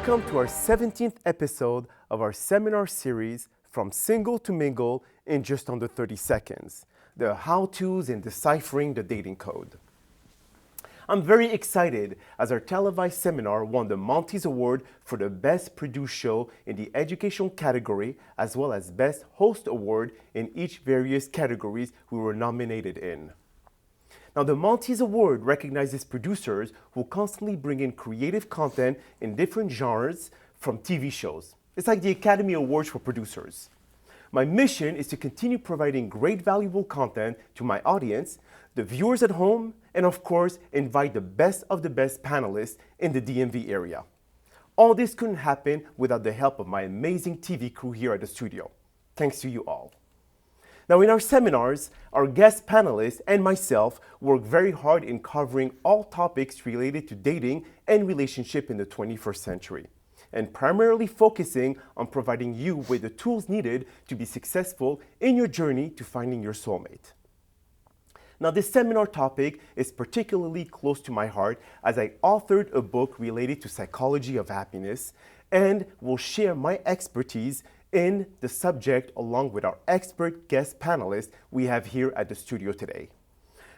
Welcome to our 17th episode of our seminar series, From Single to Mingle in Just Under 30 Seconds, the how-tos in deciphering the dating code. I'm very excited as our televised seminar won the Monty's Award for the Best Produced Show in the Education category, as well as Best Host Award in each various categories we were nominated in. Now, the Monty's Award recognizes producers who constantly bring in creative content in different genres from TV shows. It's like the Academy Awards for producers. My mission is to continue providing great, valuable content to my audience, the viewers at home, and of course, invite the best of the best panelists in the DMV area. All this couldn't happen without the help of my amazing TV crew here at the studio. Thanks to you all. Now, in our seminars, our guest panelists and myself work very hard in covering all topics related to dating and relationship in the 21st century, and primarily focusing on providing you with the tools needed to be successful in your journey to finding your soulmate. Now, this seminar topic is particularly close to my heart as I authored a book related to psychology of happiness and will share my expertise in the subject along with our expert guest panelists we have here at the studio today.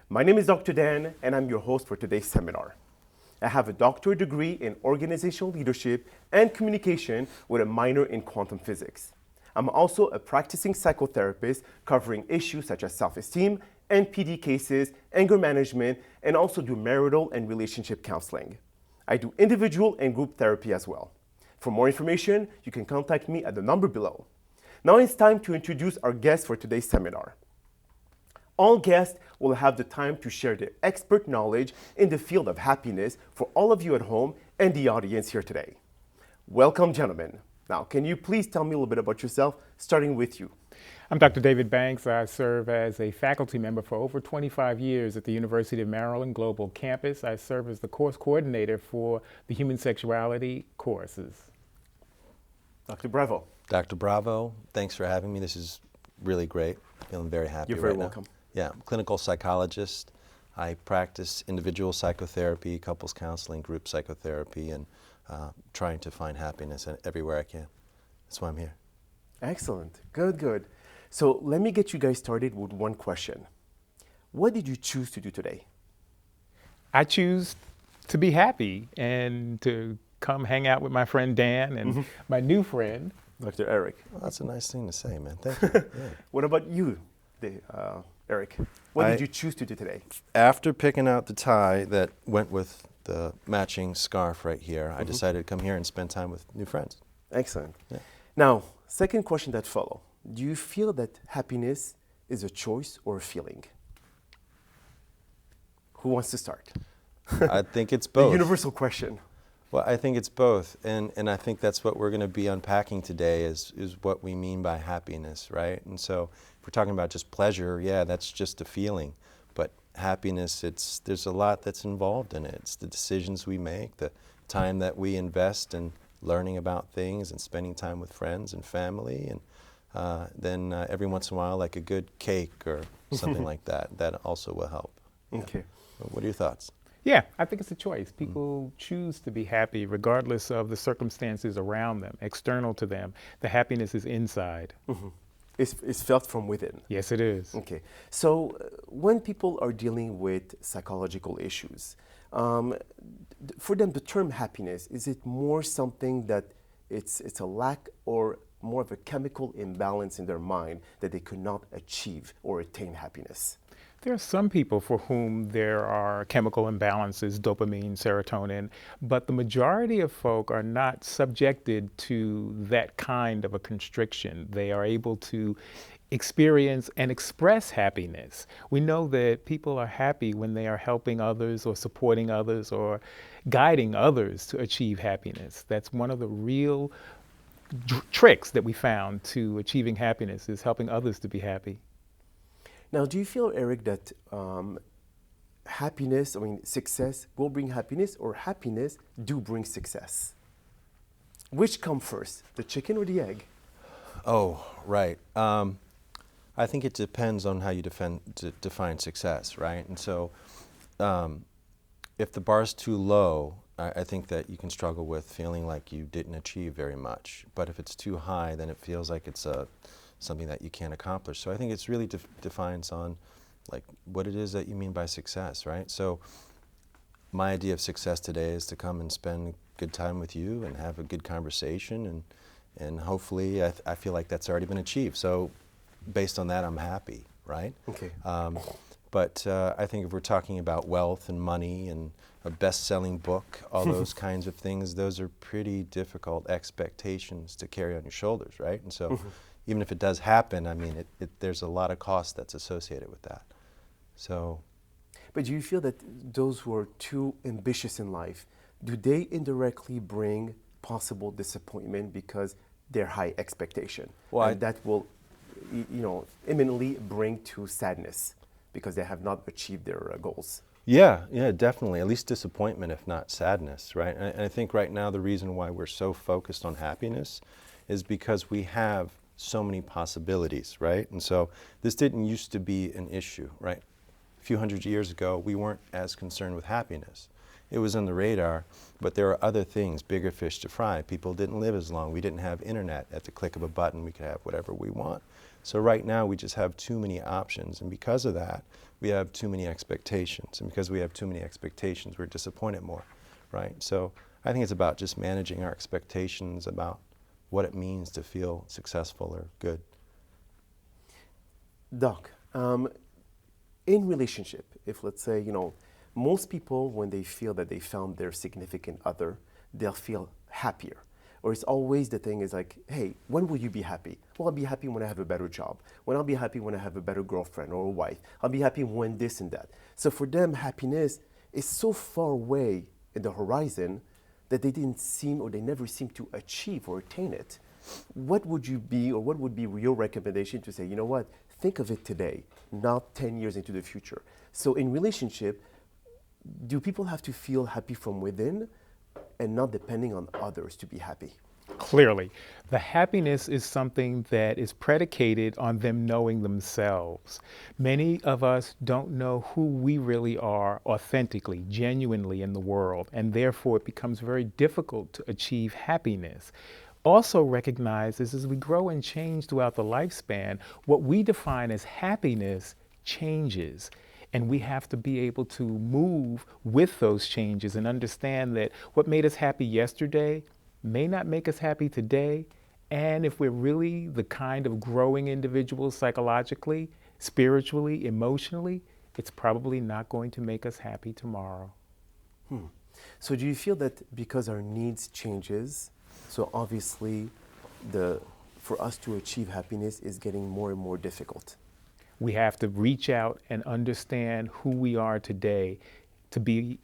My name is Dr. Dan, and I'm your host for today's seminar. I have a doctorate degree in organizational leadership and communication with a minor in quantum physics. I'm also a practicing psychotherapist covering issues such as self-esteem, NPD cases, anger management, and also do marital and relationship counseling. I do individual and group therapy as well. For more information, you can contact me at the number below. Now it's time to introduce our guests for today's seminar. All guests will have the time to share their expert knowledge in the field of happiness for all of you at home and the audience here today. Welcome, gentlemen. Now, can you please tell me a little bit about yourself, starting with you? I'm Dr. David Banks. I serve as a faculty member for over 25 years at the University of Maryland Global Campus. I serve as the course coordinator for the human sexuality courses. Dr. Bravo. Dr. Bravo, thanks for having me. This is really great. Feeling very happy You're very right welcome. now. Yeah, I'm a clinical psychologist. I practice individual psychotherapy, couples counseling, group psychotherapy, and trying to find happiness everywhere I can. That's why I'm here. Excellent. Good, good. So let me get you guys started with one question. What did you choose to do today? I choose to be happy and to come hang out with my friend Dan and my new friend, Dr. Eric. Well, that's a nice thing to say, man. Thank you. Yeah. What about you, Eric? What did you choose to do today? After picking out the tie that went with the matching scarf right here, I decided to come here and spend time with new friends. Excellent. Yeah. Now, second question that follows. Do you feel that happiness is a choice or a feeling? Who wants to start? I think it's both. The universal question. Well, I think it's both, and I think that's what we're going to be unpacking today is what we mean by happiness, right? And so if we're talking about just pleasure, yeah, that's just a feeling. But happiness, there's a lot that's involved in it. It's the decisions we make, the time that we invest in learning about things and spending time with friends and family, and then every once in a while, like a good cake or something like that, that also will help. Okay. Yeah. What are your thoughts? Yeah, I think it's a choice. People choose to be happy regardless of the circumstances around them, external to them. The happiness is inside. It's felt from within. Yes, it is. Okay. So when people are dealing with psychological issues, for them, the term happiness, is it more something that it's a lack or more of a chemical imbalance in their mind that they could not achieve or attain happiness? There are some people for whom there are chemical imbalances, dopamine, serotonin, but the majority of folk are not subjected to that kind of a constriction. They are able to experience and express happiness. We know that people are happy when they are helping others or supporting others or guiding others to achieve happiness. That's one of the real tricks that we found to achieving happiness, is helping others to be happy. Now, do you feel, Eric, that success will bring happiness, or happiness do bring success? Which come first, the chicken or the egg? Oh, right. I think it depends on how you define success, right? And so if the bar's too low, I think that you can struggle with feeling like you didn't achieve very much. But if it's too high, then it feels like it's something that you can't accomplish. So I think it's really defines on like what it is that you mean by success, right? So my idea of success today is to come and spend good time with you and have a good conversation, and hopefully I feel like that's already been achieved. So based on that, I'm happy, right? Okay. But I think if we're talking about wealth and money and a best-selling book, all those kinds of things, those are pretty difficult expectations to carry on your shoulders, right? And so even if it does happen, I mean, there's a lot of cost that's associated with that. So. But do you feel that those who are too ambitious in life, do they indirectly bring possible disappointment because their high expectation? Well, and that will, imminently bring to sadness because they have not achieved their goals. Yeah, definitely. At least disappointment, if not sadness, right? And I think right now the reason why we're so focused on happiness is because we have so many possibilities, right? And so this didn't used to be an issue, right? A few hundred years ago, we weren't as concerned with happiness. It was on the radar, but there are other things, bigger fish to fry. People didn't live as long. We didn't have internet. At the click of a button, we could have whatever we want. So right now, we just have too many options, and because of that, we have too many expectations. And because we have too many expectations, we're disappointed more, right? So I think it's about just managing our expectations about what it means to feel successful or good. Doc, in relationship, if let's say, most people, when they feel that they found their significant other, they'll feel happier. Or it's always the thing is like, hey, when will you be happy? Well, I'll be happy when I have a better job. When I'll be happy when I have a better girlfriend or a wife. I'll be happy when this and that. So for them, happiness is so far away in the horizon that they didn't seem or they never seem to achieve or attain it. What would you be or what would be your recommendation to say, you know what, think of it today, not 10 years into the future. So in relationship, do people have to feel happy from within and not depending on others to be happy? Clearly, the happiness is something that is predicated on them knowing themselves. Many of us don't know who we really are authentically, genuinely in the world, and therefore it becomes very difficult to achieve happiness. Also recognize this as we grow and change throughout the lifespan, what we define as happiness changes. And we have to be able to move with those changes and understand that what made us happy yesterday may not make us happy today. And if we're really the kind of growing individuals psychologically, spiritually, emotionally, it's probably not going to make us happy tomorrow. So do you feel that because our needs changes, so obviously for us to achieve happiness is getting more and more difficult? We have to reach out and understand who we are today to be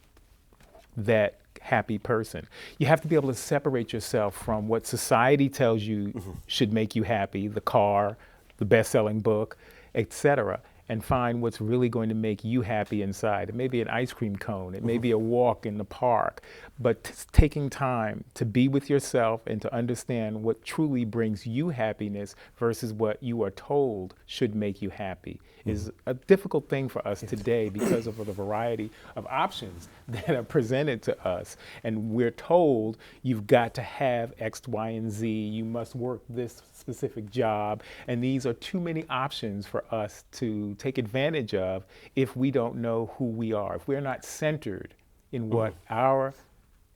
that happy person. You have to be able to separate yourself from what society tells you should make you happy, the car, the best-selling book, etc., and find what's really going to make you happy inside. It may be an ice cream cone, it may be a walk in the park, but taking time to be with yourself and to understand what truly brings you happiness versus what you are told should make you happy is a difficult thing for us today because of the variety of options that are presented to us. And we're told you've got to have X, Y, and Z, you must work this specific job, and these are too many options for us to take advantage of if we don't know who we are, if we're not centered in what our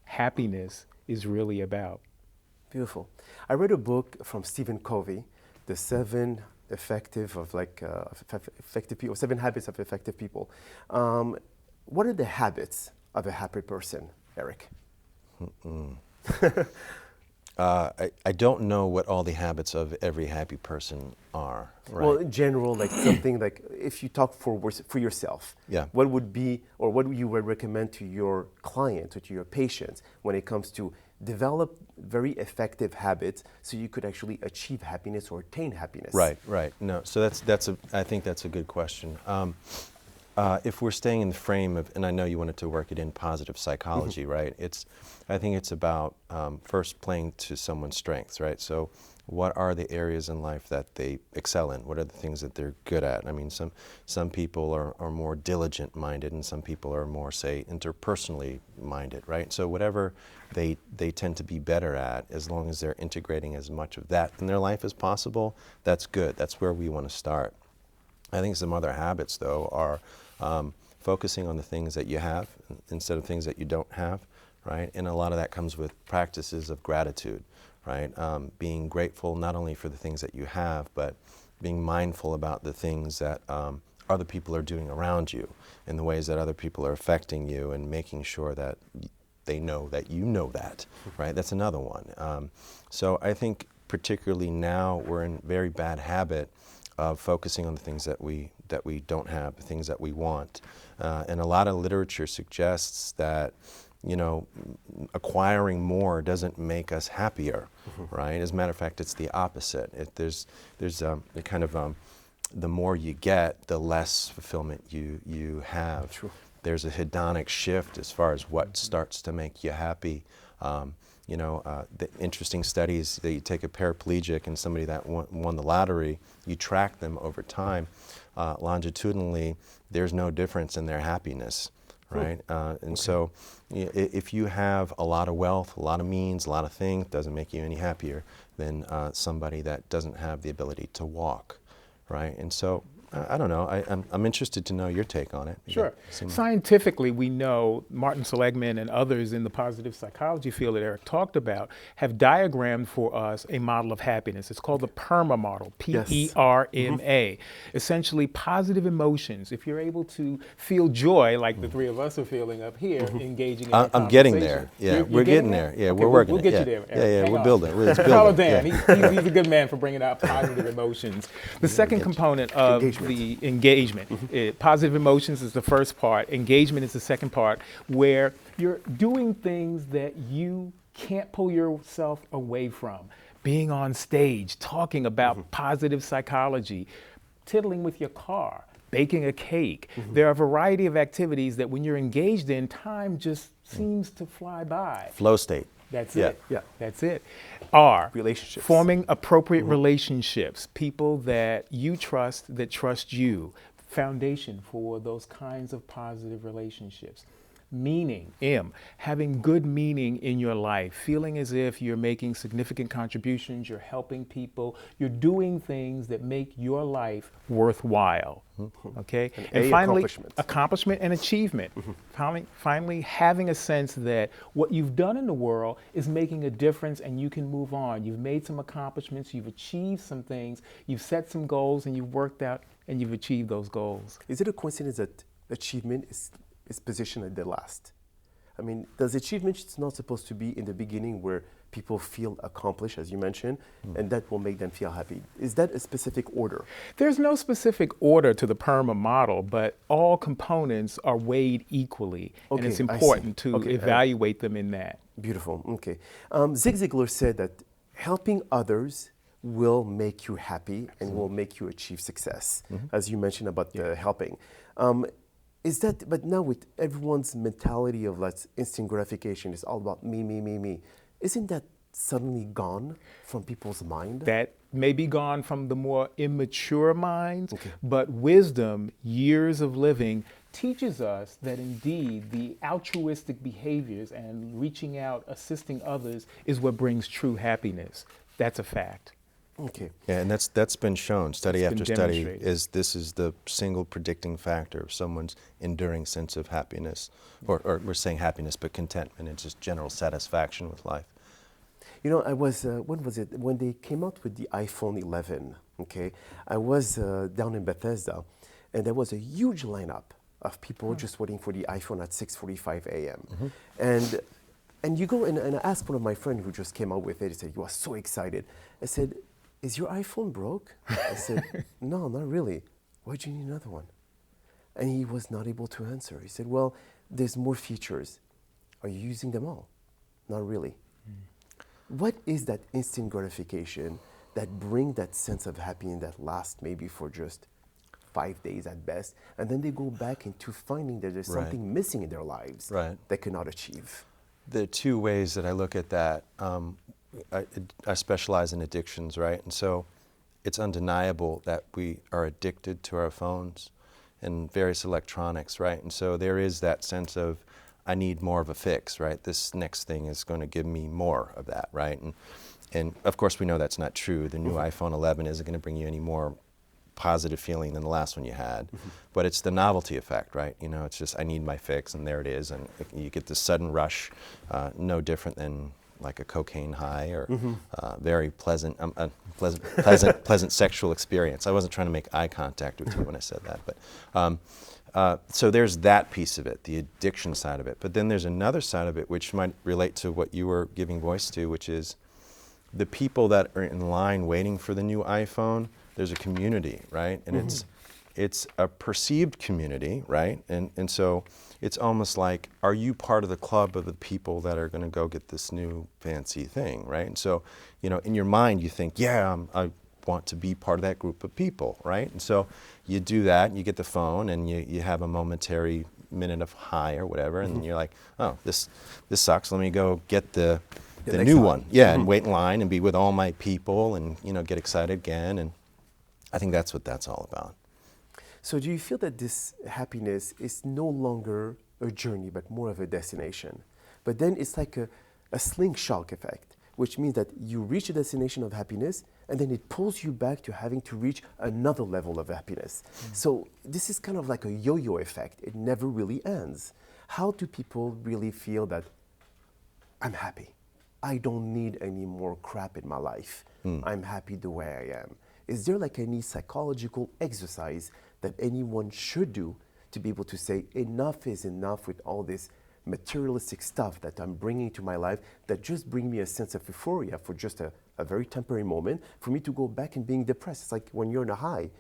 happiness is really about. Beautiful. I read a book from Stephen Covey, The Seven Effective People, 7 Habits of Effective People. What are the habits of a happy person, Eric? I don't know what all the habits of every happy person are. Right? Well, in general, like something like if you talk for yourself, what would be or what you would recommend to your clients or to your patients when it comes to develop very effective habits so you could actually achieve happiness or attain happiness? Right. No, so I think that's a good question. if we're staying in the frame of, and I know you wanted to work it in positive psychology, right? I think it's about first playing to someone's strengths, right? So what are the areas in life that they excel in? What are the things that they're good at? I mean, some people are more diligent minded, and some people are more, say, interpersonally minded, right? So whatever they tend to be better at, as long as they're integrating as much of that in their life as possible, that's good. That's where we want to start. I think some other habits, though, are focusing on the things that you have instead of things that you don't have, right? And a lot of that comes with practices of gratitude, right? Being grateful not only for the things that you have, but being mindful about the things that other people are doing around you and the ways that other people are affecting you, and making sure that they know that you know that, right? That's another one. So I think particularly now we're in very bad habit of focusing on the things that we don't have, the things that we want. And a lot of literature suggests that, you know, acquiring more doesn't make us happier, right? As a matter of fact, it's the opposite. There's a kind of, the more you get, the less fulfillment you have. True. There's a hedonic shift as far as what starts to make you happy. You know, the interesting studies that you take a paraplegic and somebody that won the lottery, you track them over time, longitudinally, there's no difference in their happiness, right? And so if you have a lot of wealth, a lot of means, a lot of things, doesn't make you any happier than somebody that doesn't have the ability to walk, right? And so I don't know. I'm interested to know your take on it. Sure. Scientifically, we know Martin Seligman and others in the positive psychology field that Eric talked about have diagrammed for us a model of happiness. It's called the PERMA model, P-E-R-M-A. Essentially, positive emotions. If you're able to feel joy, like the three of us are feeling up here, engaging in a I'm getting conversation. there. Yeah, You're we're getting there. Yeah, Okay, we're working We'll it. get you there, Eric. Yeah, Hang we're on. building. Let's build Follow it. Dan. Yeah. He's a good man for bringing out positive emotions. The second component of the engagement. Positive emotions is the first part. Engagement is the second part, where you're doing things that you can't pull yourself away from. Being on stage, talking about positive psychology, tiddling with your car, baking a cake. There are a variety of activities that when you're engaged in, time just seems to fly by. Flow state. That's Yeah. it. Yeah. That's it. R, Relationships. forming appropriate relationships, people that you trust, that trust you. Foundation for those kinds of positive relationships. Meaning, M, having good meaning in your life, feeling as if you're making significant contributions, you're helping people, you're doing things that make your life worthwhile. Okay? And finally, accomplishment and achievement. Finally, having a sense that what you've done in the world is making a difference and you can move on. You've made some accomplishments, you've achieved some things, you've set some goals, and you've worked out and you've achieved those goals. Is it a coincidence that achievement is positioned at the last? I mean, does achievement it's not supposed to be in the beginning where people feel accomplished, as you mentioned, and that will make them feel happy? Is that a specific order? There's no specific order to the PERMA model, but all components are weighed equally, and Okay, it's I important see. to Okay, evaluate them in that. Beautiful. Okay. Zig Ziglar said that helping others will make you happy and will make you achieve success, as you mentioned about helping. Is that, but now with everyone's mentality of like instant gratification, it's all about me, me, me, me. Isn't that suddenly gone from people's mind? That may be gone from the more immature minds, but wisdom, years of living, teaches us that indeed the altruistic behaviors and reaching out, assisting others is what brings true happiness. That's a fact. Okay. Yeah, and that's been shown, study It's after been study, demonstrated. this is the single predicting factor of someone's enduring sense of happiness, or we're saying happiness, but contentment and just general satisfaction with life. You know, I was, when was it? When they came out with the iPhone 11, okay? I was down in Bethesda, and there was a huge lineup of people just waiting for the iPhone at 6:45 a.m. And you go, and I asked one of my friends who just came out with it, he said, he was so excited. I said, is your iPhone broke? I said, no, not really. Why do you need another one? And he was not able to answer. He said, well, there's more features. Are you using them all? Not really. What is that instant gratification that bring that sense of happiness that lasts maybe for just 5 days at best, and then they go back into finding that there's Right. something missing in their lives Right. they cannot achieve. There are two ways that I look at that. I specialize in addictions, right? And so it's undeniable that we are addicted to our phones and various electronics, right? And so there is that sense of, I need more of a fix, right? This next thing is going to give me more of that, right? And of course we know that's not true. The new iPhone 11 isn't going to bring you any more positive feeling than the last one you had. But it's the novelty effect, right? You know, it's just, I need my fix, and there it is. And you get this sudden rush, no different than like a cocaine high or very pleasant, pleasant sexual experience. I wasn't trying to make eye contact with you when I said that, but so there's that piece of it, the addiction side of it. But then there's another side of it which might relate to what you were giving voice to, which is the people that are in line waiting for the new iPhone. There's a community, right? And it's a perceived community, right? And so it's almost like, are you part of the club of the people that are going to go get this new fancy thing, right? And so, you know, in your mind you think, yeah, I want to be part of that group of people, right? And so you do that, and you get the phone, and you have a momentary minute of high or whatever, and then you're like, oh, this sucks. Let me go get the next new one. one, yeah, and wait in line and be with all my people, and you know, get excited again. And I think that's what that's all about. So do you feel that this happiness is no longer a journey, but more of a destination? But then it's like a slingshot effect, which means that you reach a destination of happiness, and then it pulls you back to having to reach another level of happiness. So this is kind of like a yo-yo effect. It never really ends. How do people really feel that I'm happy? I don't need any more crap in my life. I'm happy the way I am. Is there like any psychological exercise that anyone should do to be able to say enough is enough with all this materialistic stuff that I'm bringing to my life that just bring me a sense of euphoria for just a very temporary moment, for me to go back and being depressed? It's like when you're in a high,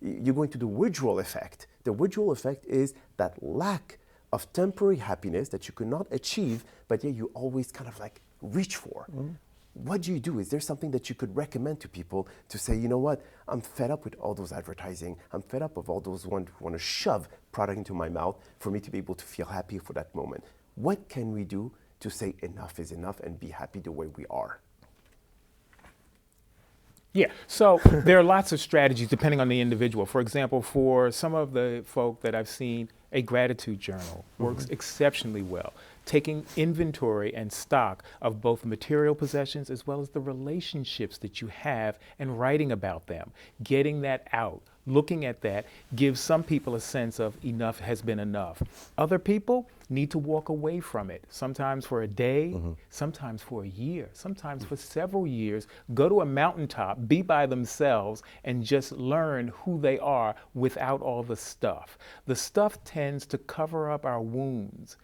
you're going to the withdrawal effect. The withdrawal effect is that lack of temporary happiness that you could not achieve, but yet you always kind of like reach for. What do you do? Is there something that you could recommend to people to say, you know what, I'm fed up with all those advertising. I'm fed up of all those who want to shove product into my mouth for me to be able to feel happy for that moment. What can we do to say enough is enough and be happy the way we are? Yeah, so there are lots of strategies depending on the individual. For example, for some of the folk that I've seen, a gratitude journal works exceptionally well. Taking inventory and stock of both material possessions as well as the relationships that you have and writing about them. Getting that out, looking at that gives some people a sense of enough has been enough. Other people need to walk away from it, sometimes for a day, sometimes for a year, sometimes for several years. Go to a mountaintop, be by themselves, and just learn who they are without all the stuff. The stuff tends to cover up our wounds.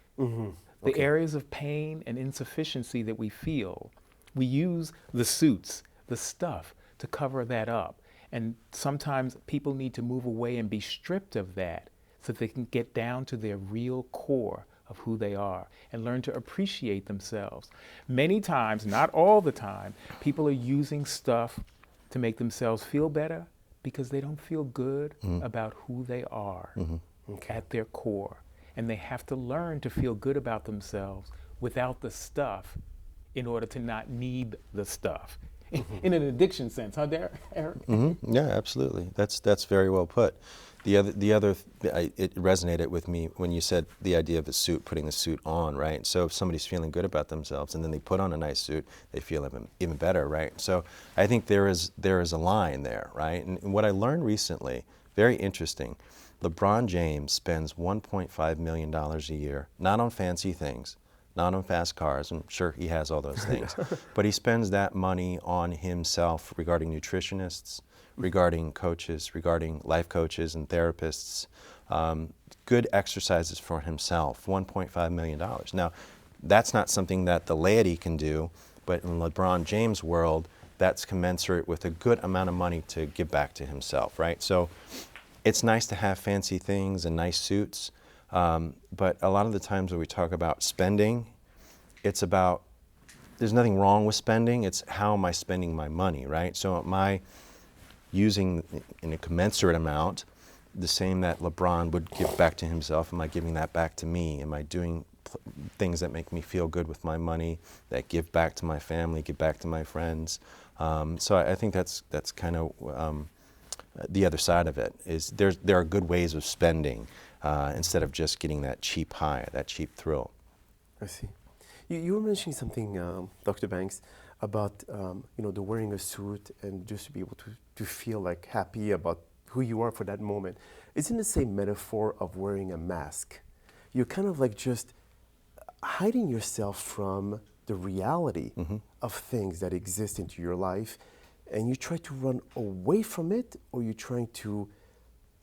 The areas of pain and insufficiency that we feel, we use the suits, the stuff, to cover that up. And sometimes people need to move away and be stripped of that so they can get down to their real core of who they are and learn to appreciate themselves. Many times, not all the time, people are using stuff to make themselves feel better because they don't feel good about who they are at their core. And they have to learn to feel good about themselves without the stuff in order to not need the stuff. In an addiction sense, huh, Eric? Yeah, absolutely. That's very well put. It resonated with me when you said the idea of a suit, putting the suit on, right? So if somebody's feeling good about themselves and then they put on a nice suit, they feel even better, right? So I think there is a line there, right? And what I learned recently, very interesting, LeBron James spends $1.5 million a year, not on fancy things, not on fast cars. I'm sure he has all those things, but he spends that money on himself regarding nutritionists, regarding coaches, regarding life coaches and therapists, good exercises for himself, $1.5 million. Now, that's not something that the laity can do, but in LeBron James' world, that's commensurate with a good amount of money to give back to himself, right? So it's nice to have fancy things and nice suits, but a lot of the times when we talk about spending, it's about, there's nothing wrong with spending, it's how am I spending my money, right? So am I using in a commensurate amount the same that LeBron would give back to himself? Am I giving that back to me? Am I doing things that make me feel good with my money, that give back to my family, give back to my friends? So I think that's kind of the other side of it. Is there are good ways of spending instead of just getting that cheap high, that cheap thrill. I see. You were mentioning something, Dr. Banks, about the wearing a suit and just to be able to feel like happy about who you are for that moment. Isn't the same metaphor of wearing a mask? You're kind of like just hiding yourself from the reality of things that exist into your life, and you try to run away from it, or you're trying to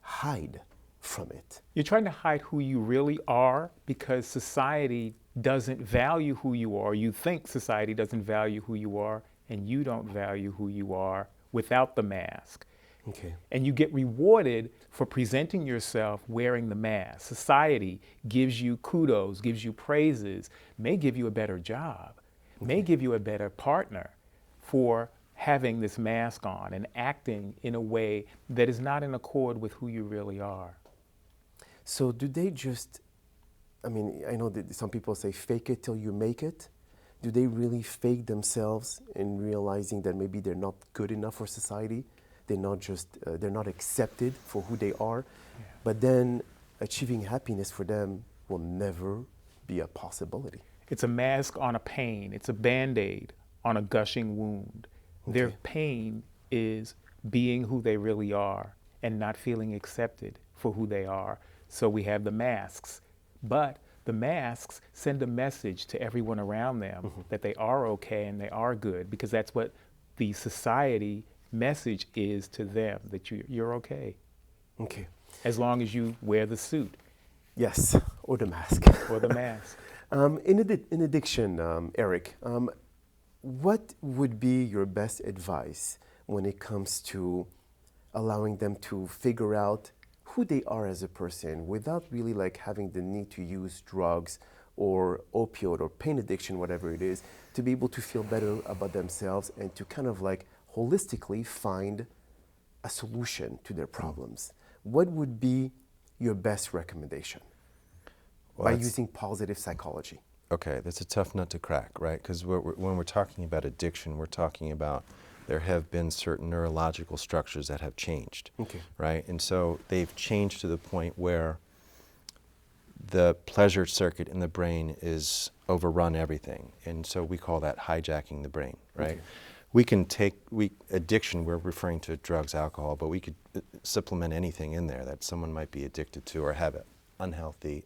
hide from it. You're trying to hide who you really are because society doesn't value who you are. You think society doesn't value who you are, and you don't value who you are without the mask. Okay. And you get rewarded for presenting yourself wearing the mask. Society gives you kudos, gives you praises, may give you a better job, may give you a better partner for having this mask on and acting in a way that is not in accord with who you really are. So do they just, I know that some people say fake it till you make it. Do they really fake themselves in realizing that maybe they're not good enough for society? They're not accepted for who they are, but then achieving happiness for them will never be a possibility. It's a mask on a pain. It's a Band-Aid on a gushing wound. Okay. Their pain is being who they really are and not feeling accepted for who they are. So we have the masks, but the masks send a message to everyone around them that they are okay and they are good, because that's what the society message is to them, that you're okay. Okay. As long as you wear the suit. Yes, or the mask. Or the mask. In addiction, Eric, what would be your best advice when it comes to allowing them to figure out who they are as a person without really like having the need to use drugs or opioid or pain addiction, whatever it is, to be able to feel better about themselves and to kind of like holistically find a solution to their problems? What would be your best recommendation by using positive psychology? Okay, that's a tough nut to crack, right? Because when we're talking about addiction, we're talking about there have been certain neurological structures that have changed, right? And so they've changed to the point where the pleasure circuit in the brain is overrun everything. And so we call that hijacking the brain, right? We can addiction, we're referring to drugs, alcohol, but we could supplement anything in there that someone might be addicted to or have an unhealthy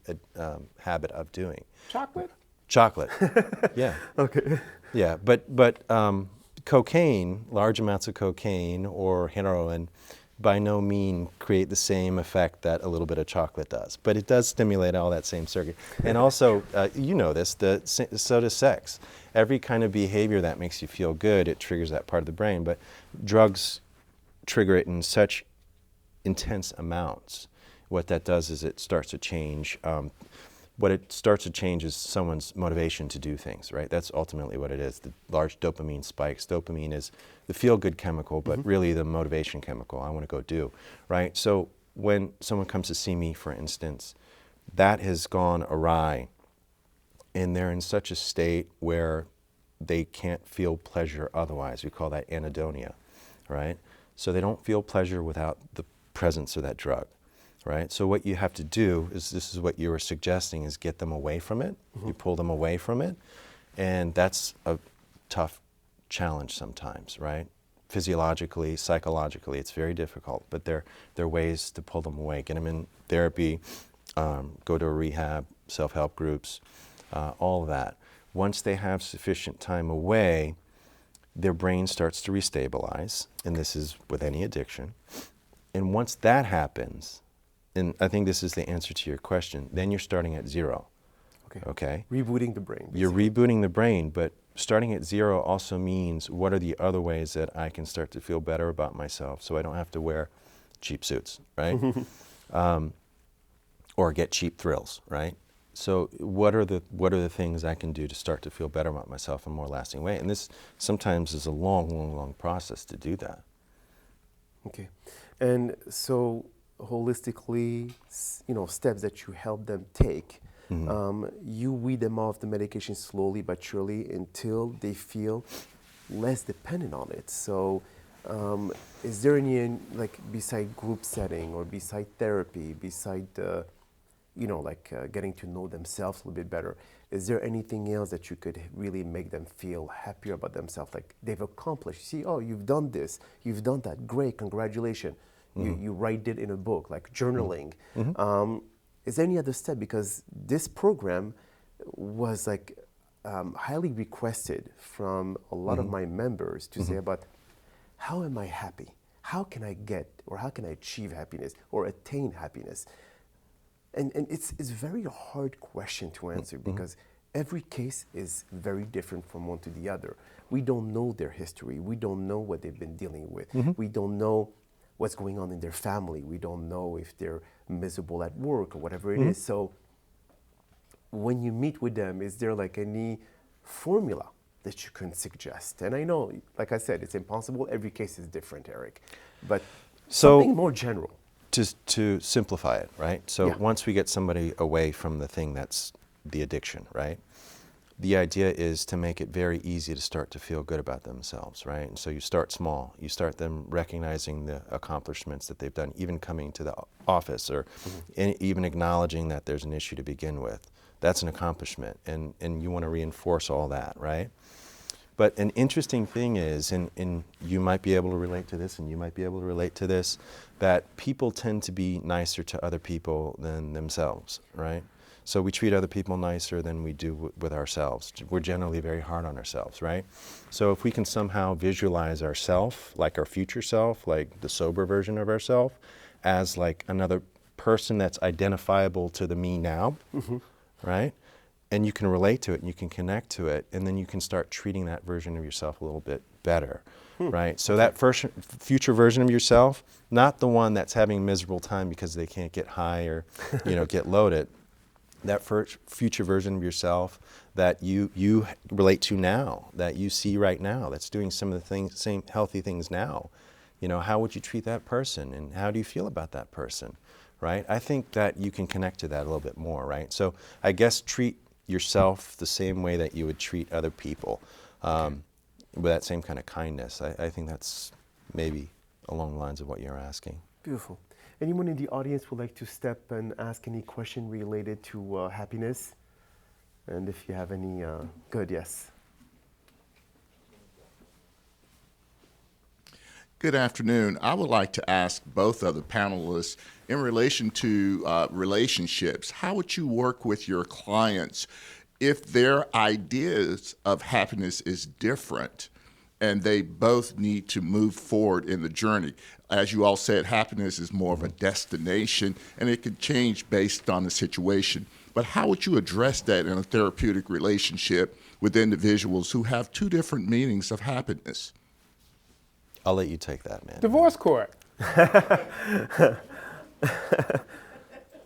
habit of doing. Chocolate? Chocolate, yeah. Okay. Yeah, but cocaine, large amounts of cocaine or heroin, by no means create the same effect that a little bit of chocolate does. But it does stimulate all that same circuit. And also, you know this, so does sex. Every kind of behavior that makes you feel good, it triggers that part of the brain. But drugs trigger it in such intense amounts. What that does is it starts to change. What it starts to change is someone's motivation to do things, right? That's ultimately what it is. The large dopamine spikes. Dopamine is the feel-good chemical, but really the motivation chemical. I want to go do, right? So when someone comes to see me, for instance, that has gone awry, and they're in such a state where they can't feel pleasure otherwise. We call that anhedonia, right? So they don't feel pleasure without the presence of that drug. Right? So what you have to do is, this is what you were suggesting, is get them away from it. You pull them away from it, and that's a tough challenge sometimes, right? Physiologically, psychologically, it's very difficult, but there are ways to pull them away. Get them in therapy, go to a rehab, self-help groups, all of that. Once they have sufficient time away, their brain starts to restabilize, and this is with any addiction. And once that happens, and I think this is the answer to your question, then you're starting at zero. Okay? Rebooting the brain. You're rebooting the brain, but starting at zero also means, what are the other ways that I can start to feel better about myself so I don't have to wear cheap suits, right? Or get cheap thrills, right? So what are the things I can do to start to feel better about myself in a more lasting way? And this sometimes is a long process to do that. Okay. And so holistically, steps that you help them take. You weed them off the medication slowly but surely until they feel less dependent on it. So, is there any, like, beside group setting or beside therapy, beside getting to know themselves a little bit better, is there anything else that you could really make them feel happier about themselves, like they've accomplished? See, oh, you've done this, you've done that, great, congratulations. You write it in a book, like journaling. Is there any other step? Because this program was like highly requested from a lot of my members to say about, how am I happy? How can I get, or how can I achieve happiness or attain happiness? And it's a very hard question to answer because every case is very different from one to the other. We don't know their history. We don't know what they've been dealing with. We don't know what's going on in their family. We don't know if they're miserable at work or whatever it is. So when you meet with them, is there like any formula that you can suggest? And I know, like I said, it's impossible. Every case is different, Eric. But something more general. To simplify it, right? So Yeah. once we get somebody away from the thing that's the addiction, right? The idea is to make it very easy to start to feel good about themselves, right? And so you start small. You start them recognizing the accomplishments that they've done, even coming to the office, or even acknowledging that there's an issue to begin with. That's an accomplishment, and you want to reinforce all that, right? But an interesting thing is, and you might be able to relate to this, and you might be able to relate to this, that people tend to be nicer to other people than themselves, right? So we treat other people nicer than we do with ourselves. We're generally very hard on ourselves, right? So if we can somehow visualize ourself, like our future self, like the sober version of ourself, as like another person that's identifiable to the me now, right? And you can relate to it and you can connect to it, and then you can start treating that version of yourself a little bit better, right? So that first future version of yourself, not the one that's having a miserable time because they can't get high or get loaded. That first future version of yourself that you relate to now, that you see right now, that's doing some of the same healthy things now. How would you treat that person, and how do you feel about that person, right? I think that you can connect to that a little bit more, right? So I guess treat yourself the same way that you would treat other people, with that same kind of kindness. I think that's maybe along the lines of what you're asking. Beautiful. Anyone in the audience would like to step and ask any question related to happiness? And if you have any, good, yes. Good afternoon. I would like to ask both of the panelists, in relation to relationships, how would you work with your clients if their ideas of happiness is different and they both need to move forward in the journey? As you all said, happiness is more of a destination, and it can change based on the situation. But how would you address that in a therapeutic relationship with individuals who have two different meanings of happiness? I'll let you take that, man. Divorce court.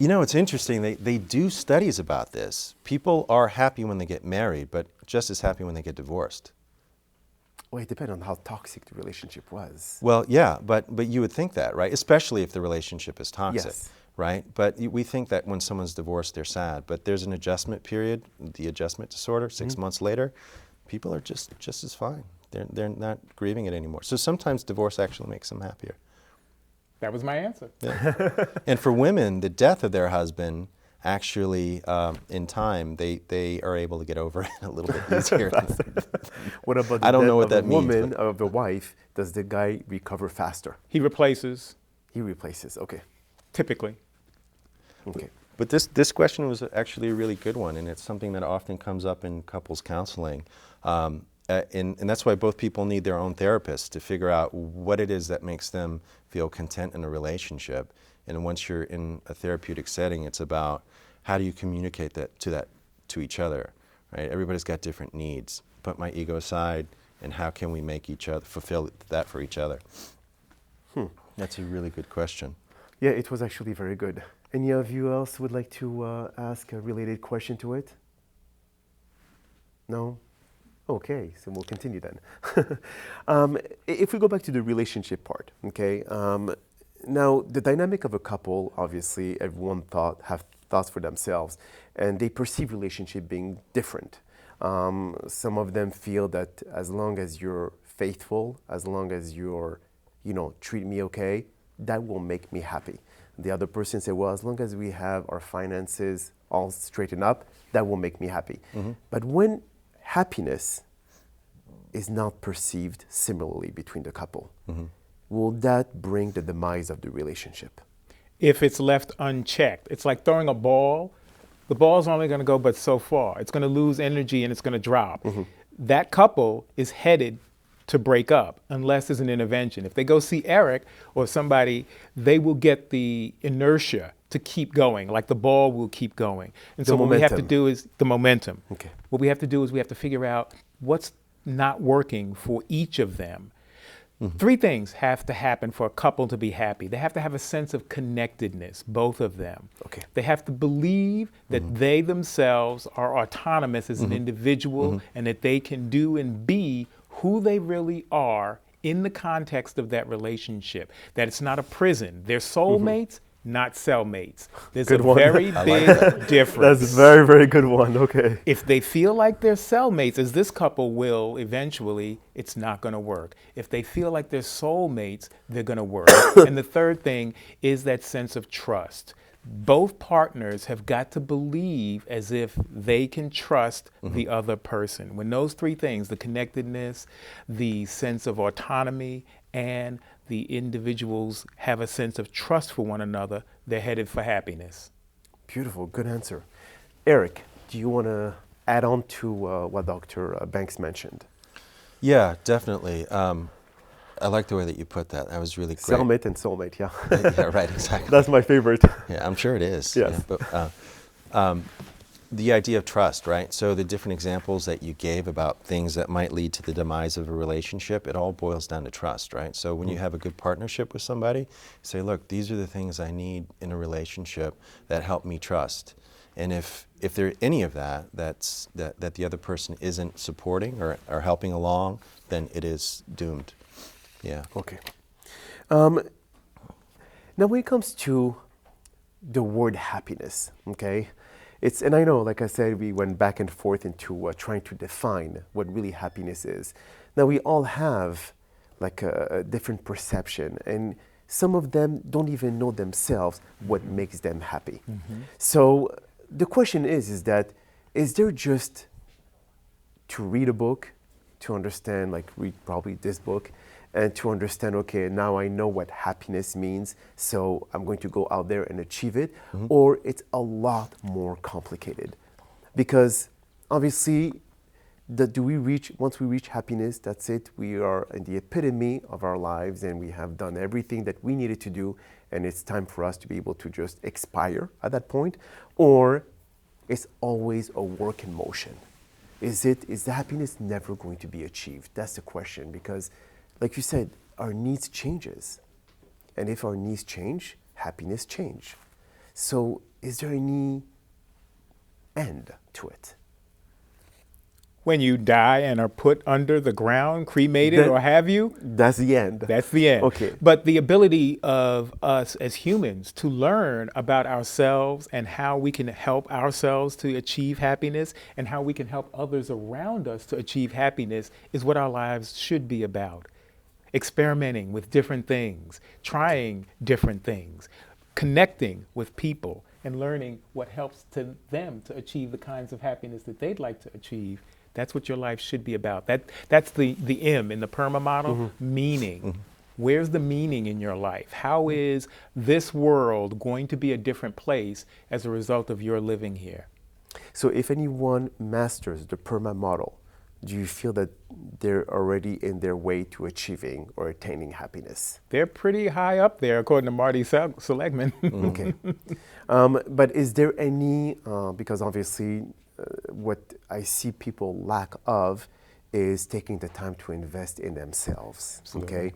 It's interesting. They do studies about this. People are happy when they get married, but just as happy when they get divorced. Well, it depends on how toxic the relationship was. Well, yeah, but you would think that, right? Especially if the relationship is toxic, Yes. right? But we think that when someone's divorced, they're sad. But there's an adjustment period, the adjustment disorder, 6 months later, people are just as fine. They're not grieving it anymore. So sometimes divorce actually makes them happier. That was my answer. Yeah. And for women, the death of their husband, actually, in time, they are able to get over it a little bit easier. What about the I don't know what death that of a means, woman, but- of the wife? Does the guy recover faster? He replaces, He replaces. Okay. typically. Okay. But this question was actually a really good one, and it's something that often comes up in couples counseling. And that's why both people need their own therapist to figure out what it is that makes them feel content in a relationship. And once you're in a therapeutic setting, it's about how do you communicate that to each other, right? Everybody's got different needs. Put my ego aside, and how can we make each other fulfill that for each other? That's a really good question. Yeah, it was actually very good. Any of you else would like to ask a related question to it? No? Okay, so we'll continue then. If we go back to the relationship part, okay, Now, the dynamic of a couple, obviously, everyone have thoughts for themselves, and they perceive relationship being different. Some of them feel that as long as you're faithful, as long as you're, treat me okay, that will make me happy. The other person say, well, as long as we have our finances all straightened up, that will make me happy. But when happiness is not perceived similarly between the couple, will that bring the demise of the relationship? If it's left unchecked, it's like throwing a ball. The ball's only going to go but so far. It's going to lose energy and it's going to drop. That couple is headed to break up unless there's an intervention. If they go see Eric or somebody, they will get the inertia to keep going, like the ball will keep going. And so what we have to do is the momentum. Okay. What we have to do is we have to figure out what's not working for each of them. Three things have to happen for a couple to be happy. They have to have a sense of connectedness, both of them. Okay. They have to believe that they themselves are autonomous as an individual and that they can do and be who they really are in the context of that relationship. That it's not a prison. They're soulmates, not cellmates. There's Good a one. very big difference. That's a very, very good one. Okay. If they feel like they're cellmates, as this couple will eventually, it's not going to work. If they feel like they're soulmates, they're going to work. And the third thing is that sense of trust. Both partners have got to believe as if they can trust the other person. When those three things, the connectedness, the sense of autonomy, and the individuals have a sense of trust for one another, they're headed for happiness. Beautiful. Good answer. Eric, do you want to add on to what Dr. Banks mentioned? Yeah, definitely. I like the way that you put that. That was really great. Cellmate and soulmate, yeah. Yeah, right, exactly. That's my favorite. Yeah, I'm sure it is. Yes. Yeah, but the idea of trust, right? So the different examples that you gave about things that might lead to the demise of a relationship, it all boils down to trust, right? So when you have a good partnership with somebody, you say, look, these are the things I need in a relationship that help me trust. And if there are any of that that the other person isn't supporting or helping along, then it is doomed. Yeah. Okay. Now when it comes to the word happiness, okay, and I know, like I said, we went back and forth into trying to define what really happiness is. Now we all have like a different perception, and some of them don't even know themselves what makes them happy. So the question is there just to read a book, to understand, like read probably this book, and to understand, okay, now I know what happiness means, so I'm going to go out there and achieve it, or it's a lot more complicated? Because obviously, once we reach happiness, that's it, we are in the epitome of our lives and we have done everything that we needed to do, and it's time for us to be able to just expire at that point, or it's always a work in motion? Is the happiness never going to be achieved? That's the question, because like you said, our needs changes. And if our needs change, happiness change. So is there any end to it? When you die and are put under the ground, cremated, or have you, That's the end. that's the end. Okay. But the ability of us as humans to learn about ourselves and how we can help ourselves to achieve happiness and how we can help others around us to achieve happiness is what our lives should be about. Experimenting with different things, trying different things, connecting with people, and learning what helps to them to achieve the kinds of happiness that they'd like to achieve. That's what your life should be about. That's the M in the PERMA model, meaning. Where's the meaning in your life? How is this world going to be a different place as a result of your living here? So if anyone masters the PERMA model, do you feel that they're already in their way to achieving or attaining happiness? They're pretty high up there, according to Marty Seligman. Okay. But is there any, because obviously what I see people lack of is taking the time to invest in themselves. Absolutely. Okay.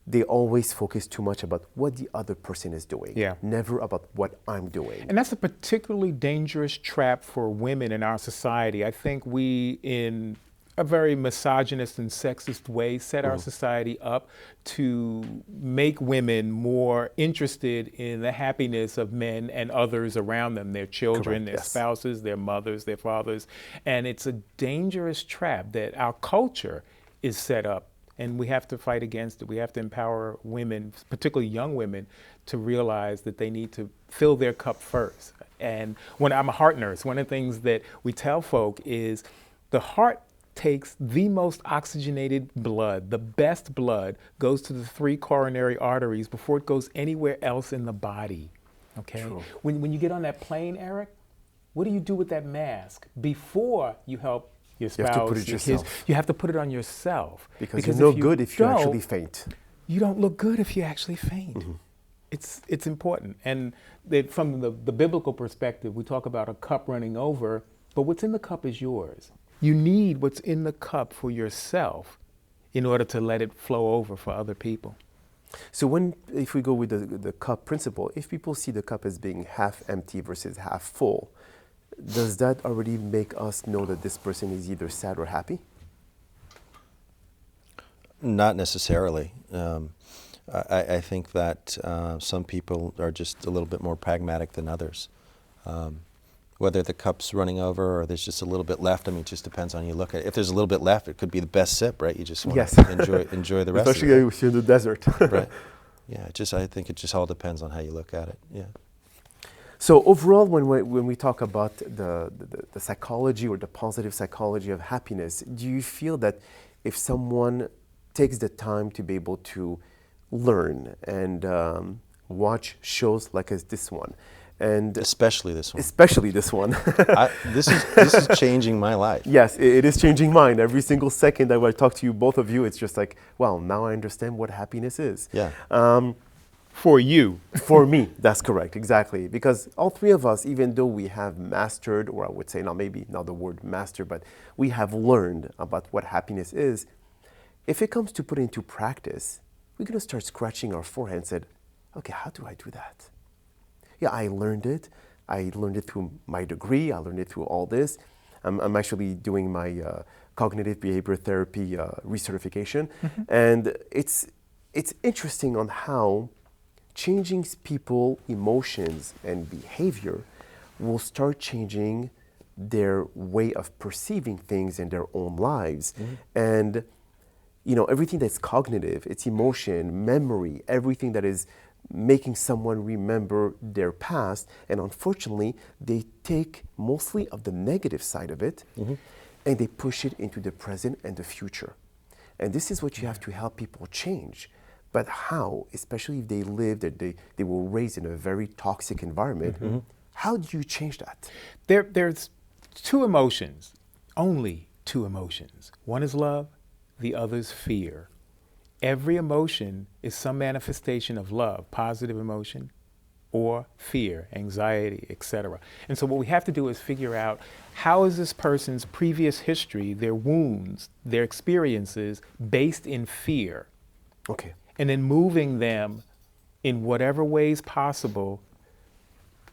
They always focus too much about what the other person is doing, Yeah. never about what I'm doing. And that's a particularly dangerous trap for women in our society. I think we, in a very misogynist and sexist way, set our society up to make women more interested in the happiness of men and others around them, their children, Correct, their yes. spouses, their mothers, their fathers. And it's a dangerous trap that our culture is set up, and we have to fight against it. We have to empower women, particularly young women, to realize that they need to fill their cup first. And when I'm a heart nurse, one of the things that we tell folk is the heart takes the most oxygenated blood. The best blood goes to the 3 coronary arteries before it goes anywhere else in the body. Okay? True. When you get on that plane, Eric, what do you do with that mask before you help your spouse? You have to put it your kids? yourself. You have to put it on yourself. Because you're no good if you don't, actually faint. You don't look good if you actually faint. It's important. And that from the biblical perspective, we talk about a cup running over, but what's in the cup is yours. You need what's in the cup for yourself in order to let it flow over for other people. So if we go with the cup principle, if people see the cup as being half empty versus half full, does that already make us know that this person is either sad or happy? Not necessarily. I think that some people are just a little bit more pragmatic than others. Whether the cup's running over or there's just a little bit left, I mean, it just depends on how you look at it. If there's a little bit left, it could be the best sip, right? You just want Yes. to enjoy the rest Especially of it. if you're in the desert. Right. Yeah, I think it just all depends on how you look at it. Yeah. So overall, when we talk about the psychology or the positive psychology of happiness, do you feel that if someone takes the time to be able to learn and watch shows like as this one, and Especially this one. especially this one, This is changing my life. yes, it is changing mine. Every single second that I talk to you, both of you, it's just like, well, now I understand what happiness is. Yeah. For you. For me, that's correct, exactly. Because all 3 of us, even though we have mastered, or I would say, maybe not the word master, but we have learned about what happiness is, if it comes to put into practice, we're going to start scratching our forehead and said, okay, how do I do that? Yeah, I learned it. I learned it through my degree. I learned it through all this. I'm actually doing my cognitive behavior therapy recertification. And it's interesting on how changing people emotions and behavior will start changing their way of perceiving things in their own lives. And everything that's cognitive, it's emotion, memory, everything that is making someone remember their past, and unfortunately they take mostly of the negative side of it and they push it into the present and the future. And this is what you have to help people change. But how, especially if they live, that they were raised in a very toxic environment, how do you change that? There's 2 emotions, only 2 emotions. One is love, the other's fear. Every emotion is some manifestation of love, positive emotion, or fear, anxiety, etc. And so what we have to do is figure out how is this person's previous history, their wounds, their experiences based in fear, Okay. and then moving them in whatever ways possible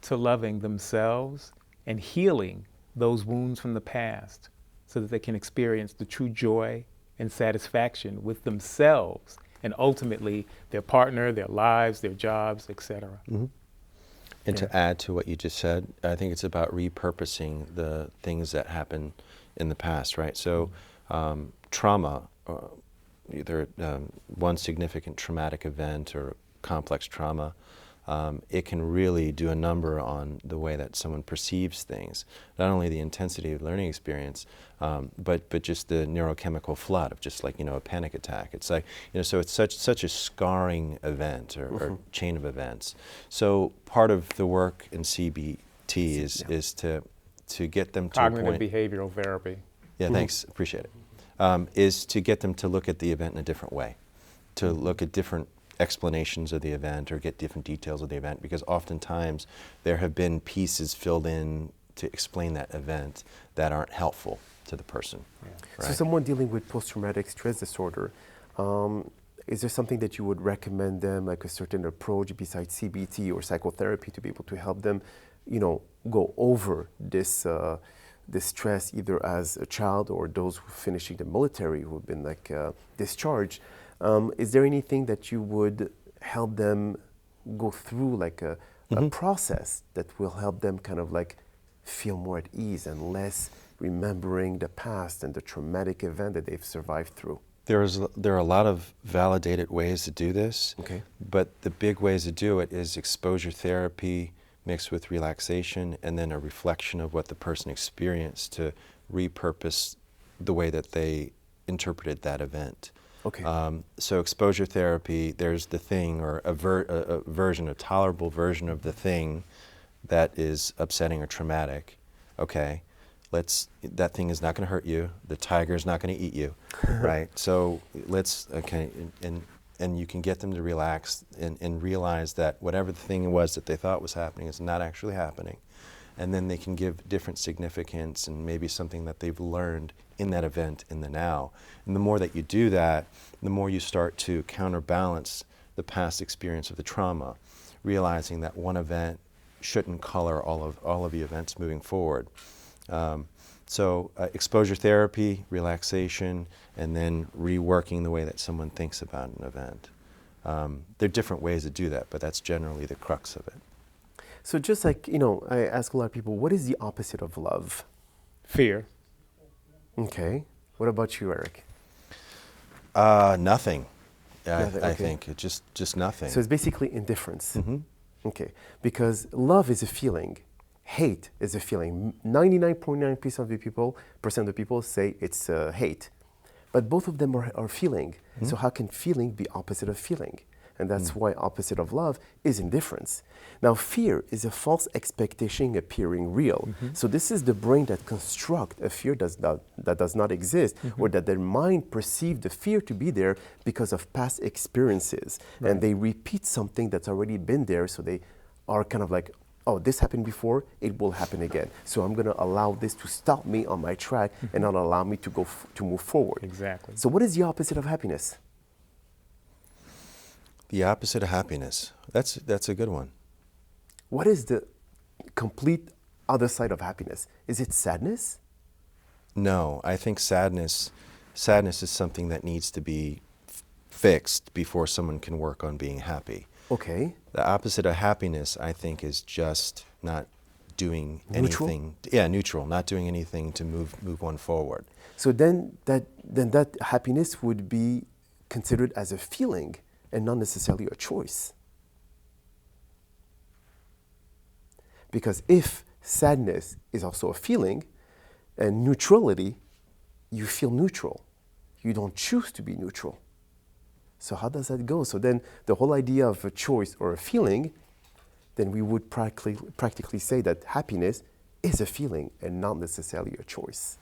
to loving themselves and healing those wounds from the past so that they can experience the true joy and satisfaction with themselves and ultimately their partner, their lives, their jobs, etc. And to add to what you just said, I think it's about repurposing the things that happened in the past, right? So trauma, either one significant traumatic event or complex trauma, it can really do a number on the way that someone perceives things. Not only the intensity of the learning experience, but just the neurochemical flood of just like, a panic attack. It's like, so it's such a scarring event or chain of events. So part of the work in CBT is to get them to a Cognitive point. behavioral therapy. Yeah, thanks, appreciate it. Is to get them to look at the event in a different way, to look at different explanations of the event or get different details of the event, because oftentimes there have been pieces filled in to explain that event that aren't helpful to the person. So Right? someone dealing with post-traumatic stress disorder, is there something that you would recommend them, like a certain approach besides CBT or psychotherapy, to be able to help them, go over this distress either as a child or those who finishing the military who have been like discharged, is there anything that you would help them go through, like a process that will help them kind of like feel more at ease and less remembering the past and the traumatic event that they've survived through? There are a lot of validated ways to do this, Okay. but the big ways to do it is exposure therapy mixed with relaxation and then a reflection of what the person experienced to repurpose the way that they interpreted that event. Okay. So exposure therapy, there's the thing or a version, a tolerable version of the thing that is upsetting or traumatic. Okay, that thing is not going to hurt you. The tiger is not going to eat you, right? So and you can get them to relax and realize that whatever the thing was that they thought was happening is not actually happening. And then they can give different significance and maybe something that they've learned in that event in the now. And the more that you do that, the more you start to counterbalance the past experience of the trauma, realizing that one event shouldn't color all of the events moving forward. So exposure therapy, relaxation, and then reworking the way that someone thinks about an event. There are different ways to do that, but that's generally the crux of it. So just like, I ask a lot of people, what is the opposite of love? Fear. Okay. What about you, Eric? Nothing. Nothing, I okay. think just nothing. So it's basically indifference. Mm-hmm. Okay. Because love is a feeling. Hate is a feeling. 99.9% of the people say it's hate. But both of them are feeling. Mm-hmm. So how can feeling be opposite of feeling? And that's why opposite of love is indifference. Now, fear is a false expectation appearing real. So this is the brain that constructs a fear that does not exist, or that their mind perceives the fear to be there because of past experiences. Right. And they repeat something that's already been there, so they are kind of like, oh, this happened before, it will happen again. So I'm going to allow this to stop me on my track and not allow me to to move forward. Exactly. So what is the opposite of happiness? The opposite of happiness. That's a good one. What is the complete other side of happiness? Is it sadness? No, I think sadness is something that needs to be fixed before someone can work on being happy. Okay. The opposite of happiness, I think, is just not doing Neutral? anything. Yeah, neutral, not doing anything to move one forward. So then that happiness would be considered as a feeling and not necessarily a choice. Because if sadness is also a feeling, and neutrality, you feel neutral. You don't choose to be neutral. So how does that go? So then the whole idea of a choice or a feeling, then we would practically say that happiness is a feeling and not necessarily a choice.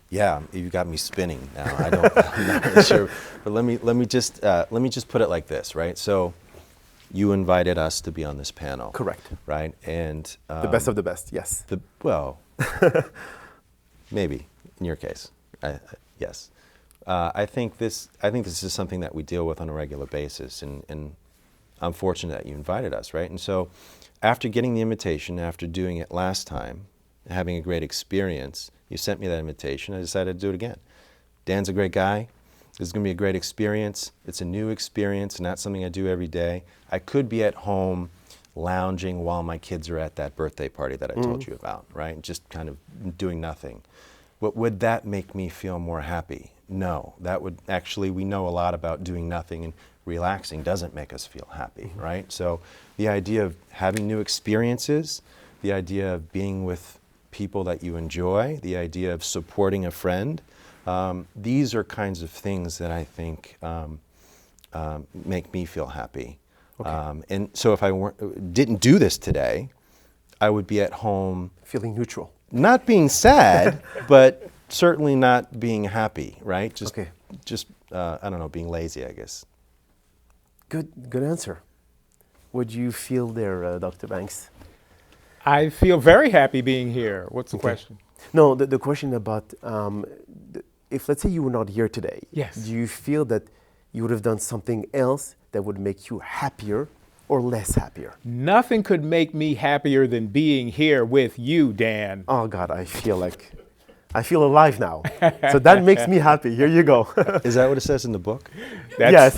Yeah, you got me spinning now. I'm not really sure, but let me just put it like this, right? So, you invited us to be on this panel, Correct. right? And The best of the best, yes. Maybe in your case, yes. I think this is something that we deal with on a regular basis, and I'm fortunate that you invited us, right? And so, after getting the invitation, after doing it last time, having a great experience, you sent me that invitation. I decided to do it again. Dan's a great guy. This is going to be a great experience. It's a new experience, not something I do every day. I could be at home lounging while my kids are at that birthday party that I told you about, right? Just kind of doing nothing. But would that make me feel more happy? No. That would actually, we know a lot about doing nothing, and relaxing doesn't make us feel happy, right? So the idea of having new experiences, the idea of being with people that you enjoy, the idea of supporting a friend, these are kinds of things that I think make me feel happy. Okay. And so if I didn't do this today, I would be at home Feeling neutral. not being sad, but certainly not being happy, right? Just I don't know, being lazy, I guess. Good answer. What do you feel there, Dr. Banks? I feel very happy being here. What's the question? No, the question about if, let's say, you were not here today, Yes. do you feel that you would have done something else that would make you happier or less happier? Nothing could make me happier than being here with you, Dan. Oh God, I feel alive now. So that makes me happy. Here you go. Is that what it says in the book? Yes,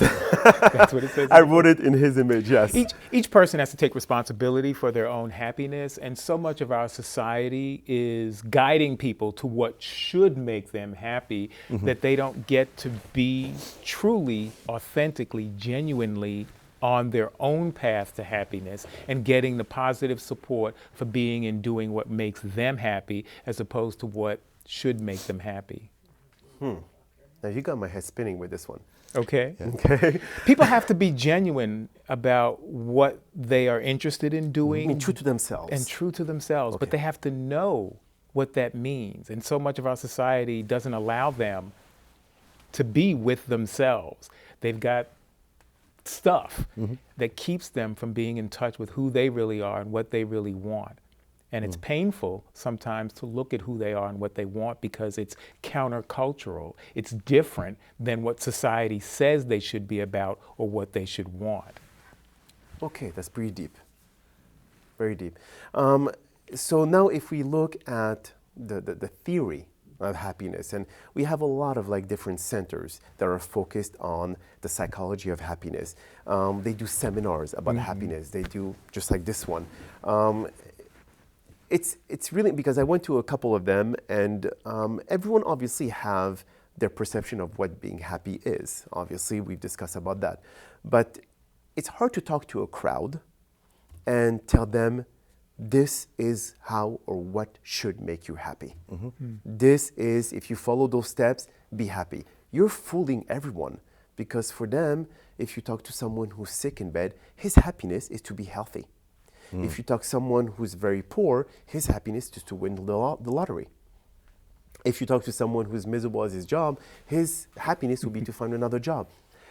That's what it says. I wrote it in his image. Yes. Each person has to take responsibility for their own happiness, and so much of our society is guiding people to what should make them happy, that they don't get to be truly, authentically, genuinely on their own path to happiness and getting the positive support for being and doing what makes them happy as opposed to what should make them happy. Now you got my head spinning with this one. Okay? Okay. People have to be genuine about what they are interested in I doing mean, true to themselves. and true to themselves, but they have to know what that means. And so much of our society doesn't allow them to be with themselves. They've got stuff that keeps them from being in touch with who they really are and what they really want. And it's painful sometimes to look at who they are and what they want because it's countercultural. It's different than what society says they should be about or what they should want. Okay, that's pretty deep. Very deep. So now if we look at the theory of happiness, and we have a lot of like different centers that are focused on the psychology of happiness. They do seminars about happiness. They do just like this one. It's really, because I went to a couple of them, and everyone obviously have their perception of what being happy is. Obviously, we've discussed about that. But it's hard to talk to a crowd and tell them this is how or what should make you happy. This is, if you follow those steps, be happy. You're fooling everyone, because for them, if you talk to someone who's sick in bed, his happiness is to be healthy. If you talk to someone who's very poor, his happiness is to win the lottery. If you talk to someone who's miserable at his job, his happiness will be to find another job.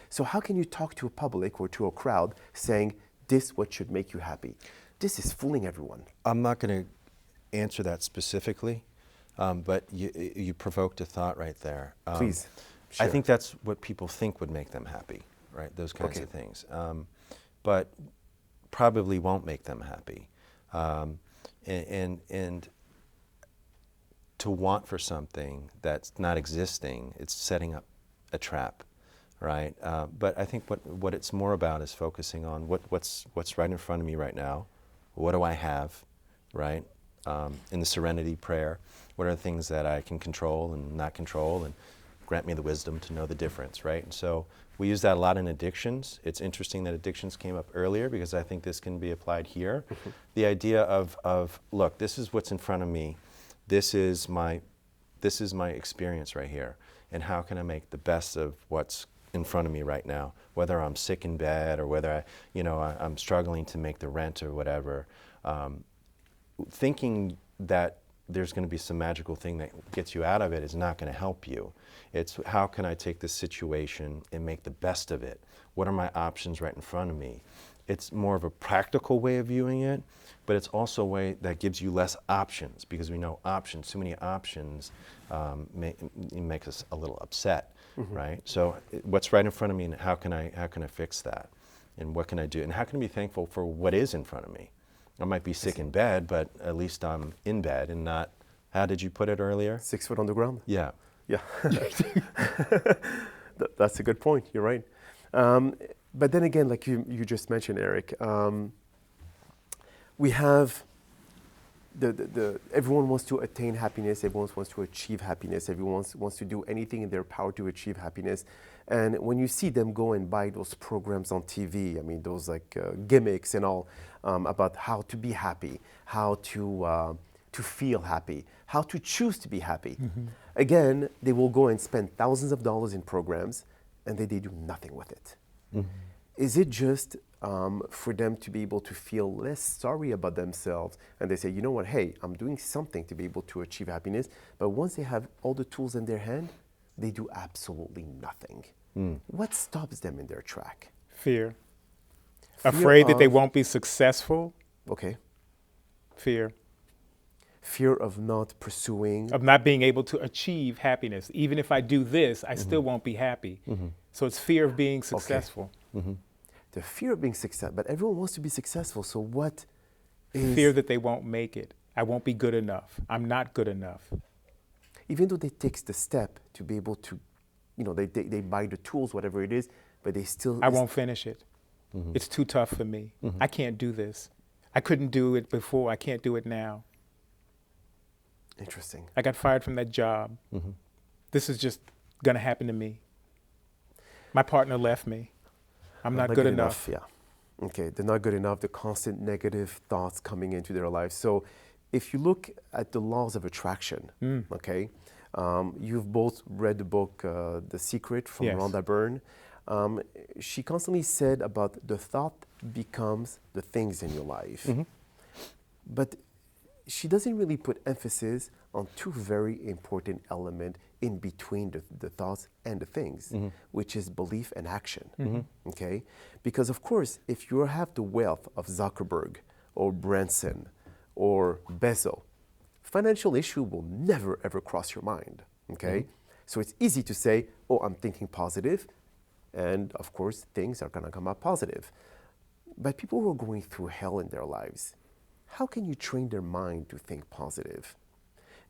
So how can you talk to a public or to a crowd saying, this what should make you happy? This is fooling everyone. I'm not going to answer that specifically, but you provoked a thought right there. Please, I share. think that's what people think would make them happy, right? Those kinds of things. But probably won't make them happy. And to want for something that's not existing, it's setting up a trap, right? But I think what it's more about is focusing on what's right in front of me right now. What do I have, right? In the serenity prayer, what are the things that I can control and not control, and grant me the wisdom to know the difference, right? And so we use that a lot in addictions. It's interesting that addictions came up earlier because I think this can be applied here. The idea of look, this is what's in front of me. This is my experience right here, and how can I make the best of what's in front of me right now, whether I'm sick in bed or whether I'm struggling to make the rent or whatever. Thinking that there's going to be some magical thing that gets you out of it is not going to help you. It's how can I take this situation and make the best of it? What are my options right in front of me? It's more of a practical way of viewing it, but it's also a way that gives you less options, because we know options, too many options makes us a little upset, right? So what's right in front of me, and how can I fix that? And what can I do? And how can I be thankful for what is in front of me? I might be sick in bed, but at least I'm in bed and not, how did you put it earlier? 6 foot on the ground? Yeah. Yeah. That's a good point. You're right. But then again, like you just mentioned, Eric, we have everyone wants to attain happiness. Everyone wants to achieve happiness. Everyone wants to do anything in their power to achieve happiness. And when you see them go and buy those programs on TV, I mean, those like gimmicks and all about how to be happy, how to feel happy, how to choose to be happy. Again, they will go and spend thousands of dollars in programs, and they do nothing with it. Is it just for them to be able to feel less sorry about themselves, and they say, you know what, hey, I'm doing something to be able to achieve happiness, but once they have all the tools in their hand, they do absolutely nothing. What stops them in their track? Fear. Fear Afraid that they of- won't be successful. Okay. Fear Fear of not pursuing. of not being able to achieve happiness. Even if I do this, I still won't be happy. So it's fear of being successful. the fear of being successful. But everyone wants to be successful. So what is Fear that they won't make it. I won't be good enough. I'm not good enough. even though they take the step to be able to, they buy the tools, whatever it is, but they still. I won't finish it. It's too tough for me. I can't do this. I couldn't do it before. I can't do it now. Interesting. I got fired from that job. This is just going to happen to me. My partner left me. I'm not good enough. Yeah. Okay, they're not good enough. The constant negative thoughts coming into their life. So, if you look at the laws of attraction, okay, you've both read the book The Secret from Yes. Rhonda Byrne. She constantly said about the thought becomes the things in your life. But she doesn't really put emphasis on two very important elements in between the thoughts and the things, which is belief and action. Okay? Because of course, if you have the wealth of Zuckerberg or Branson or Bezos, financial issue will never ever cross your mind. Okay? So it's easy to say, oh, I'm thinking positive, and of course, things are gonna come out positive. But people who are going through hell in their lives, how can you train their mind to think positive?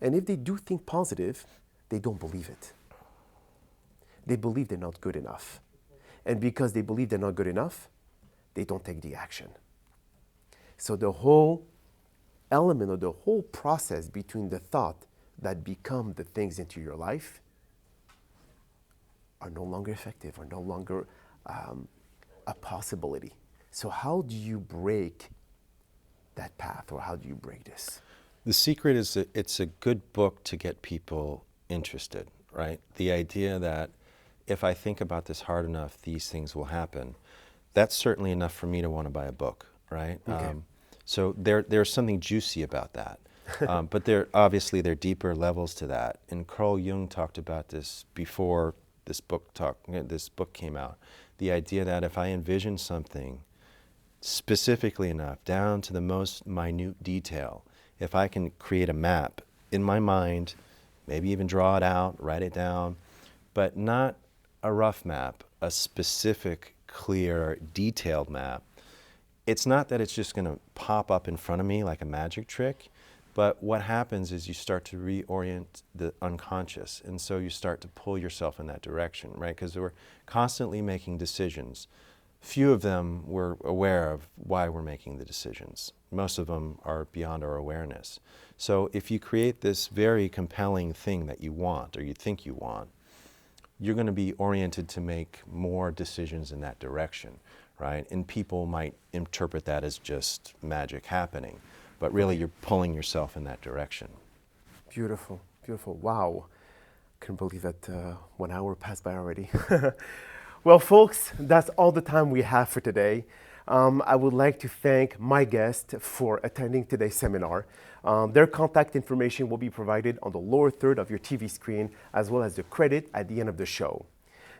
And if they do think positive, they don't believe it. They believe they're not good enough. And because they believe they're not good enough, they don't take the action. So the whole element or the whole process between the thought that become the things into your life are no longer effective, are no longer a possibility. So how do you break that path, or how do you break this? The Secret is it's a good book to get people interested, right? The idea that if I think about this hard enough, these things will happen. That's certainly enough for me to want to buy a book, right? Okay. So there's something juicy about that. But there are deeper levels to that. And Carl Jung talked about this before this book came out. The idea that if I envision something specifically enough, down to the most minute detail, if I can create a map in my mind, maybe even draw it out, write it down, but not a rough map, a specific, clear, detailed map. It's not that it's just going to pop up in front of me like a magic trick, but what happens is you start to reorient the unconscious, and so you start to pull yourself in that direction, right? Because we're constantly making decisions. Few of them we're aware of why we're making the decisions. Most of them are beyond our awareness. So if you create this very compelling thing that you want or you think you want, you're going to be oriented to make more decisions in that direction, right? And people might interpret that as just magic happening, but really you're pulling yourself in that direction. Beautiful, beautiful. Wow. Couldn't believe that 1 hour passed by already. Well, folks, that's all the time we have for today. I would like to thank my guest for attending today's seminar. Their contact information will be provided on the lower third of your TV screen, as well as the credit at the end of the show.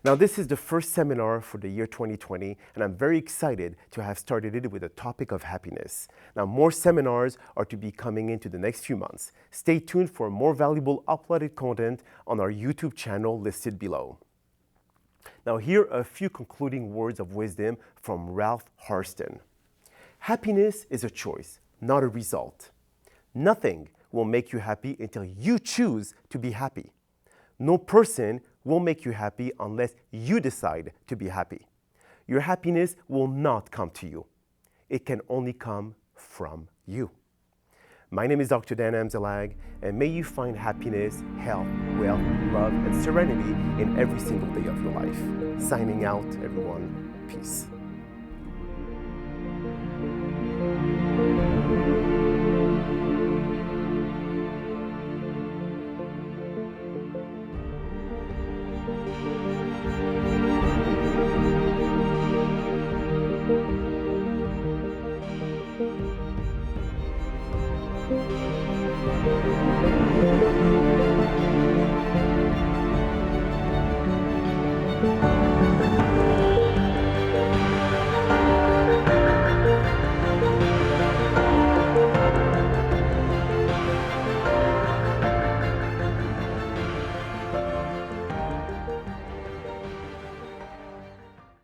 Now, this is the first seminar for the year 2020, and I'm very excited to have started it with the topic of happiness. Now, more seminars are to be coming into the next few months. Stay tuned for more valuable uploaded content on our YouTube channel listed below. Now, here are a few concluding words of wisdom from Ralph Harston. Happiness is a choice, not a result. Nothing will make you happy until you choose to be happy. No person will make you happy unless you decide to be happy. Your happiness will not come to you. It can only come from you. My name is Dr. Dan Amzalag, and may you find happiness, health, wealth, love, and serenity in every single day of your life. Signing out, everyone. Peace.